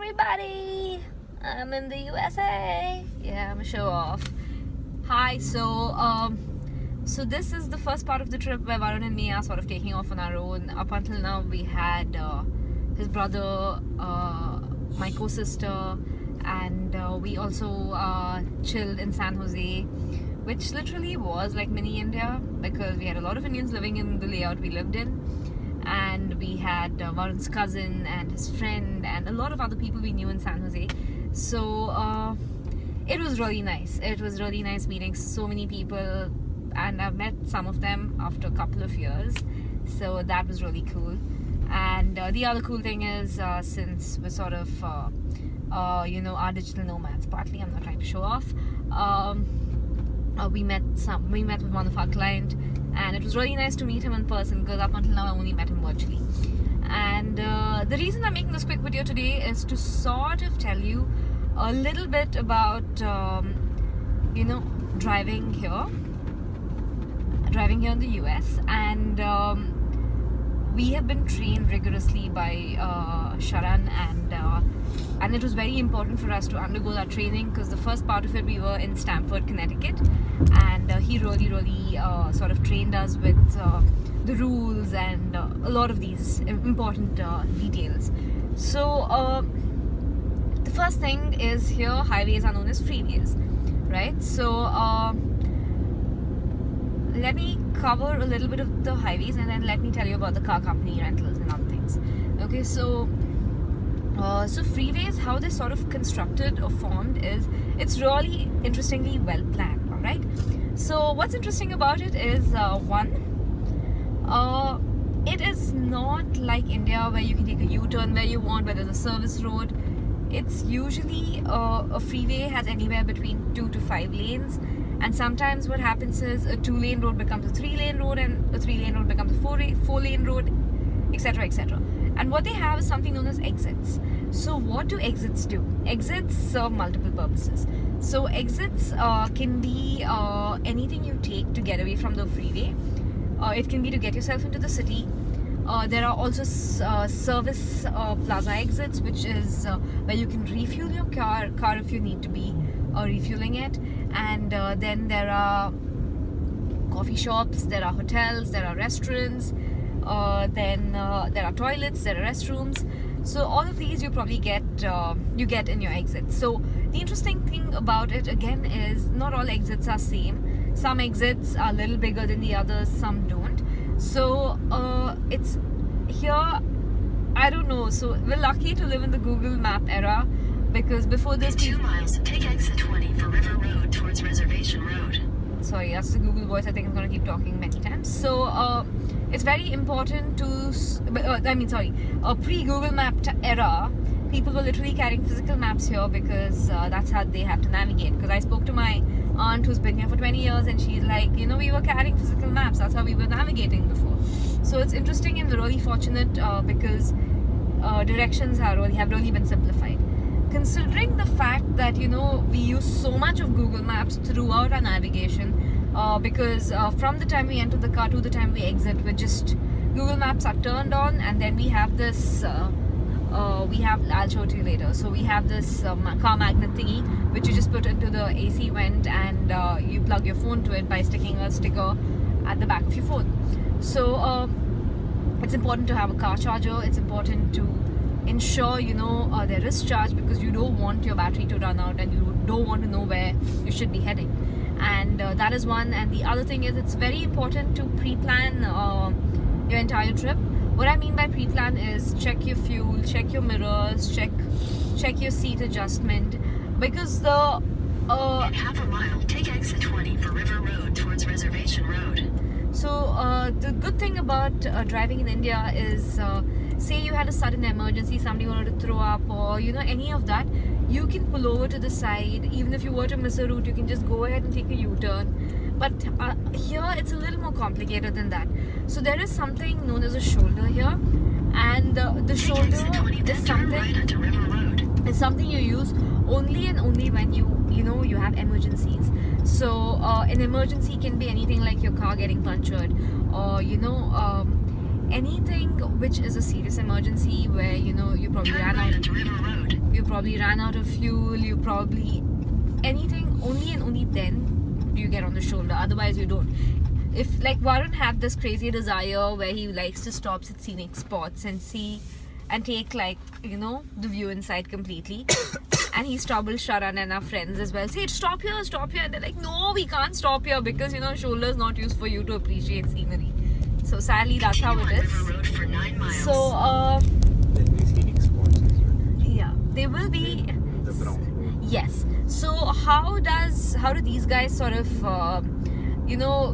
everybody! I'm in the USA. Yeah, I'm a show off. Hi. So this is the first part of the trip where Varun and me are sort of taking off on our own. Up until now, we had his brother, my co-sister, and we also chilled in San Jose, which literally was like mini India because we had a lot of Indians living in the layout we lived in. And we had Varun's cousin and his friend and a lot of other people we knew in San Jose. So it was really nice. It was really nice meeting so many people, and I've met some of them after a couple of years. So that was really cool. And the other cool thing is since we're sort of our digital nomads, partly, I'm not trying to show off, we met with one of our clients, and it was really nice to meet him in person because up until now I only met him virtually. And the reason I'm making this quick video today is to sort of tell you a little bit about driving here in the US. And we have been trained rigorously by Sharan, and it was very important for us to undergo that training because the first part of it we were in Stamford, Connecticut, and he really sort of trained us with the rules and a lot of these important details. So the first thing is here highways are known as freeways, right? So let me cover a little bit of the highways and then let me tell you about the car company rentals and other things. Okay, so freeways, how they're sort of constructed or formed is it's really interestingly well planned. All right. So what's interesting about it is it is not like India where you can take a U-turn where you want, where there's a service road. It's usually a freeway has anywhere between 2 to 5 lanes. And sometimes what happens is a 2-lane road becomes a 3-lane road, and a 3-lane road becomes a 4-lane road, etc., etc. And what they have is something known as exits. So what do exits do? Exits serve multiple purposes. So exits can be anything you take to get away from the freeway. It can be to get yourself into the city. There are also service plaza exits, which is where you can refuel your car if you need to be refueling it. And then there are coffee shops, there are hotels, there are restaurants, then there are toilets, there are restrooms. So all of these you probably get in your exits. So the interesting thing about it again is not all exits are same. Some exits are a little bigger than the others, some don't. So it's here, I don't know. So we're lucky to live in the Google Map era, because before this, in 2 miles, take exit 20 for River Road towards Reservation Road. Sorry, that's the Google voice. I think I'm going to keep talking many times. So it's very important to pre-Google Map era, people were literally carrying physical maps here because that's how they have to navigate. Because I spoke to my aunt who's been here for 20 years, and she's like, we were carrying physical maps. That's how we were navigating before. So it's interesting, and we're really fortunate because directions have really been simplified. Considering the fact that we use so much of Google Maps throughout our navigation, because from the time we enter the car to the time we exit, Google Maps are turned on, and then we have this I'll show it to you later. So we have this car magnet thingy which you just put into the AC vent, and you plug your phone to it by sticking a sticker at the back of your phone. So it's important to have a car charger. It's important to ensure there is charge, because you don't want your battery to run out and you don't want to know where you should be heading. And that is one. And the other thing is it's very important to pre-plan your entire trip. What I mean by pre-plan is check your fuel, check your mirrors, check your seat adjustment, because the in half a mile, take exit 20 for River Road towards Reservation Road. So the good thing about driving in India is say you had a sudden emergency, somebody wanted to throw up, or any of that, you can pull over to the side. Even if you were to miss a route, you can just go ahead and take a U-turn. But here it's a little more complicated than that. So there is something known as a shoulder here, and the shoulder is something you use only and only when you have emergencies. So an emergency can be anything like your car getting punctured, or anything which is a serious emergency where you probably Turn right onto River Road. you probably ran out of fuel, you probably anything, only and only then do you get on the shoulder, otherwise you don't. If like Varun had this crazy desire where he likes to stop at scenic spots and see and take like the view inside completely and he troubled Sharan and our friends as well, say stop here, and they're like, no, we can't stop here because shoulder is not used for you to appreciate scenery. So sadly that's how it Continue on is. River Road for 9 miles. So There'll be scenic spots as well. yeah, they will be. The brown. Yes. So how do these guys sort of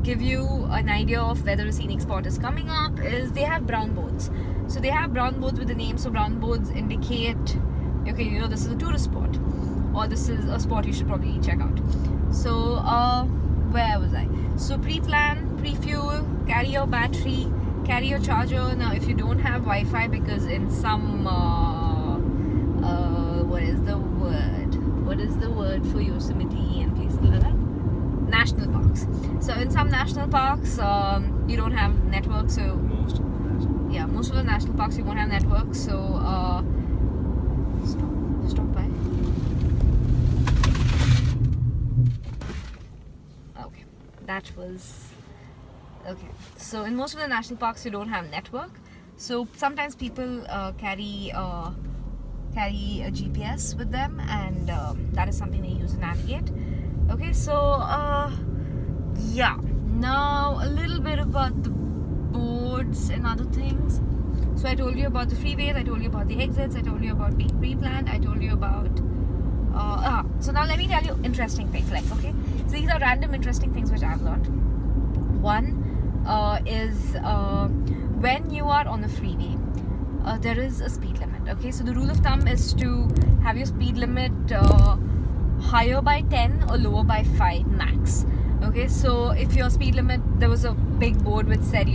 give you an idea of whether a scenic spot is coming up? Is they have brown boards. So they have brown boards with the name. So brown boards indicate, okay, this is a tourist spot, or this is a spot you should probably check out. So where was I? So pre-plan, pre-fuel, carry your battery, carry your charger. Now if you don't have Wi-Fi, because in some what is the word for Yosemite and places like that? National parks. So in some national parks you don't have network, so most of the national parks you won't have network, so stop by. Okay, that was okay. So in most of the national parks you don't have network, so sometimes people carry a GPS with them, and that is something they use to navigate. Okay, so yeah, now a little bit about the boards and other things. So I told you about the freeways, I told you about the exits, I told you about being pre-planned, I told you about so now let me tell you interesting things, like, okay, so these are random interesting things which I've learned. One is when you are on the freeway, there is a speed limit. Okay, so the rule of thumb is to have your speed limit higher by 10 or lower by 5 max. Okay, so if your speed limit, there was a big board which said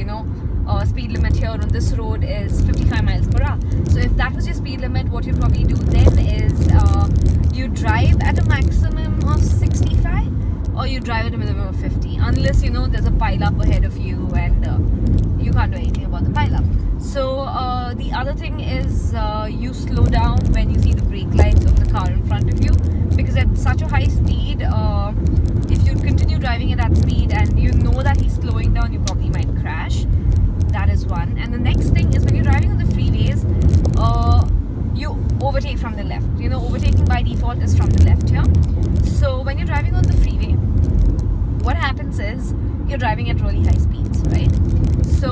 speed limit here on this road is 55 miles per hour. So if that was your speed limit, what you probably do then is you drive at a maximum of 65 or you drive at a minimum of 50, unless there's a pile up ahead of you and you can't do anything about the pile up. So the other thing is you slow down when you see the brake lights of the car in front of you, because at such a high speed, if you continue driving at that speed and you know that he's slowing down, you probably might crash. That is one. And the next thing is, when you're driving on the freeways, you overtake from the left. Overtaking by default is from the left here. So when you're driving on the freeway, what happens is you're driving at really high speeds, right? So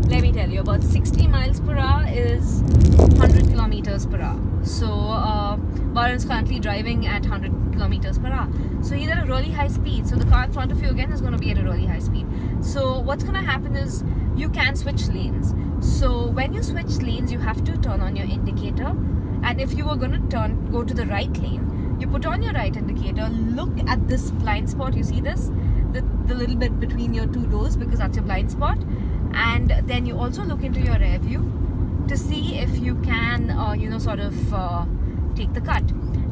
let me tell you, about 60 miles per hour is 100 kilometers per hour. So Varun's currently driving at 100 kilometers per hour. So he's at a really high speed. So the car in front of you again is going to be at a really high speed. So what's going to happen is you can switch lanes. So when you switch lanes, you have to turn on your indicator. And if you were going to go to the right lane, you put on your right indicator, look at this blind spot. You see this? The little bit between your two doors, because that's your blind spot. And then you also look into your rear view to see if you can take the cut.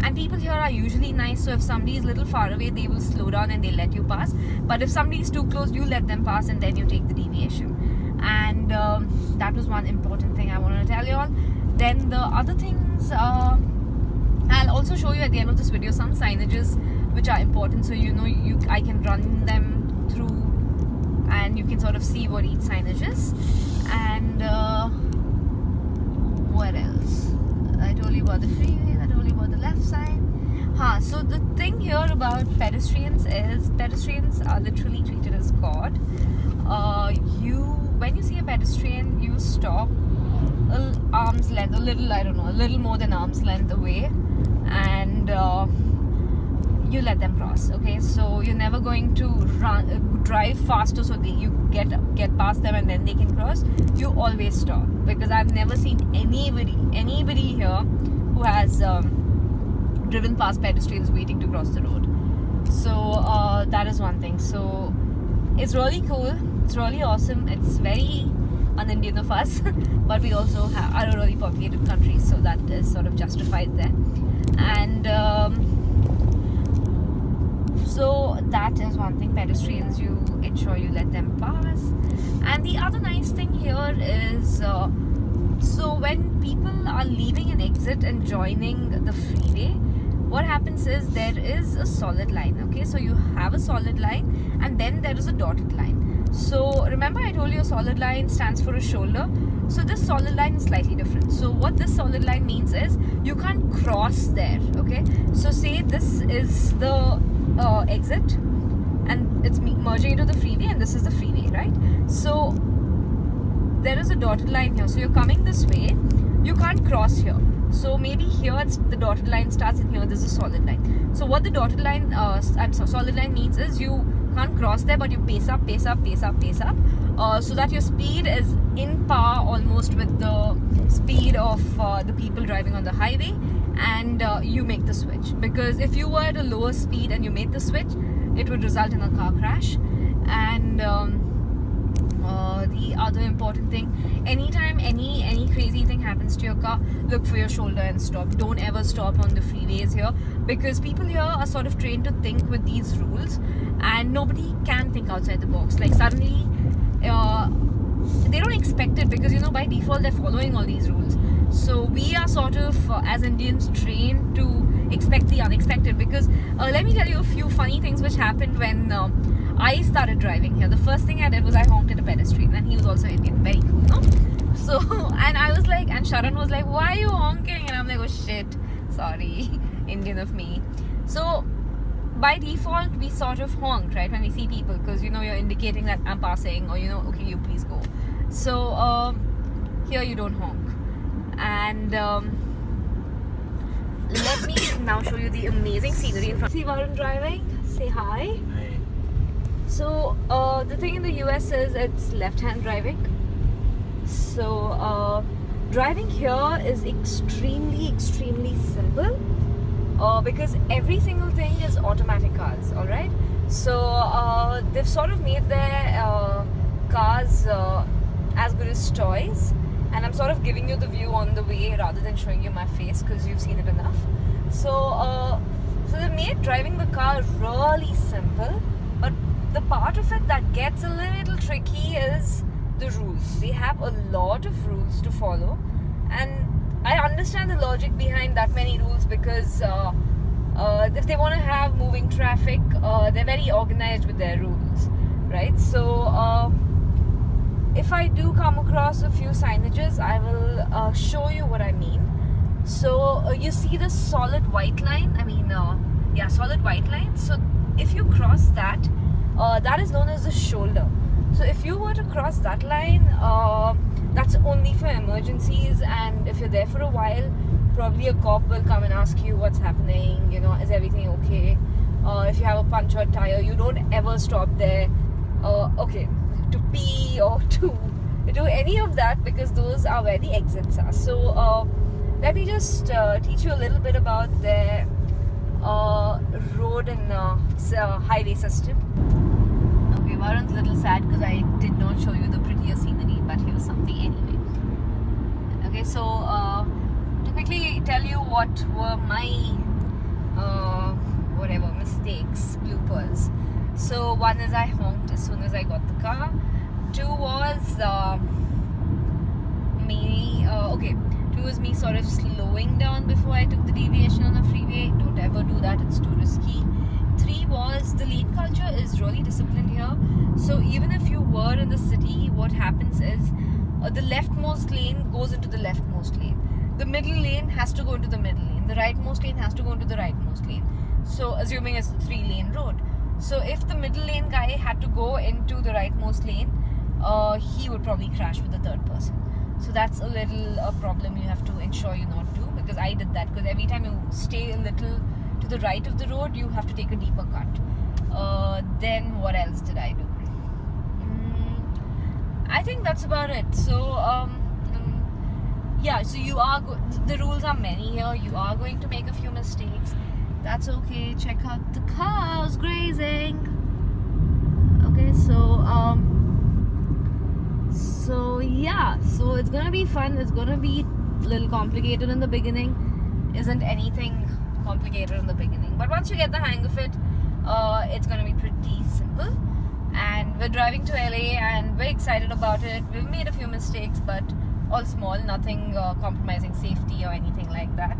And people here are usually nice, so if somebody is a little far away, they will slow down and they'll let you pass. But if somebody is too close, you let them pass and then you take the deviation. And that was one important thing I wanted to tell you all. Then the other things, I'll also show you at the end of this video some signages which are important, so I can run them through and you can sort of see what each signage is. And what else? I told you about the freeway, I told you about the left side. So the thing here about pedestrians is patrons are literally treated as God. When you see a pedestrian, you stop arm's length, a little more than arm's length away, and you let them cross. Okay, so you're never going to drive faster so that you get past them and then they can cross. You always stop, because I've never seen anybody here who has driven past pedestrians waiting to cross the road. So that is one thing. So it's really cool, it's really awesome, it's very un-Indian of us, but we also are a really populated country, so that is sort of justified there. And so that is one thing. Pedestrians, you ensure you let them pass. And the other nice thing here is so when people are leaving an exit and joining the freeway, what happens is there is a solid line. Okay, so you have a solid line and then there is a dotted line. So remember I told you a solid line stands for a shoulder. So this solid line is slightly different. So what this solid line means is you can't cross there. Okay, so say this is the exit and it's merging into the freeway and this is the freeway, right? So there is a dotted line here. So you're coming this way, you can't cross here. So maybe here it's the dotted line starts and here there's a solid line. So what the dotted line, solid line means is you can't cross there, but you pace up, so that your speed is in par almost with the speed of the people driving on the highway, and you make the switch. Because if you were at a lower speed and you made the switch, it would result in a car crash. And the other important thing, anytime any crazy thing happens to your car, look for your shoulder and stop. Don't ever stop on the freeways here, because people here are sort of trained to think with these rules and nobody can think outside the box. Like suddenly they don't expect it, because by default they're following all these rules. So we are sort of as Indians trained to expect the unexpected. Because let me tell you a few funny things which happened when I started driving here. The first thing I did was I honked at a pedestrian, and he was also Indian. Very cool, no? So, and I was like, and Sharan was like, why are you honking? And I'm like, oh shit, sorry, Indian of me. So by default we sort of honk, right, when we see people, because you're indicating that I'm passing, or okay, you please go. So here you don't honk. And let me now show you the amazing scenery in front. See Varun driving? Say hi. Hi. So the thing in the US is it's left-hand driving. So driving here is extremely simple, because every single thing is automatic cars. All right. So they've sort of made their cars as good as toys, and I'm sort of giving you the view on the way rather than showing you my face, because you've seen it enough. So so they made driving the car really simple, but the part of it that gets a little tricky is the rules. They have a lot of rules to follow, and I understand the logic behind that many rules, because if they want to have moving traffic, they're very organized with their rules, right? So if I do come across a few signages, I will show you what I mean. So you see the solid white line, solid white line. So if you cross that, that is known as the shoulder. So if you were to cross that line, that's only for emergencies, and if you're there for a while, probably a cop will come and ask you what's happening, is everything okay? If you have a punctured tire, you don't ever stop there to pee or to do any of that, because those are where the exits are. So let me just teach you a little bit about their road and highway system. Okay, Varun's a little sad because I did not show you the prettier scenery, but here's something anyway. Okay, so to quickly tell you what were my mistakes, bloopers. So one is I honked as soon as I got the car. Two was me sort of slowing down before I took the deviation on the freeway. Don't ever do that, it's too risky. Three was the lane culture is really disciplined here. So even if you were in the city, what happens is the leftmost lane goes into the leftmost lane. The middle lane has to go into the middle lane. The rightmost lane has to go into the rightmost lane. So assuming it's a 3-lane road. So if the middle lane guy had to go into the rightmost lane, he would probably crash with the third person. So that's a little problem you have to ensure you not do, because I did that, because every time you stay a little to the right of the road, you have to take a deeper cut. Then what else did I do? I think that's about it. So so you are the rules are many here. You are going to make a few mistakes. That's okay. Check out the cows grazing. Okay, so it's gonna be fun. It's gonna be a little complicated in the beginning. Isn't anything complicated in the beginning, but once you get the hang of it, it's gonna be pretty simple. and we're driving to LA and we're excited about it. We've made a few mistakes, but all small, nothing compromising safety or anything like that.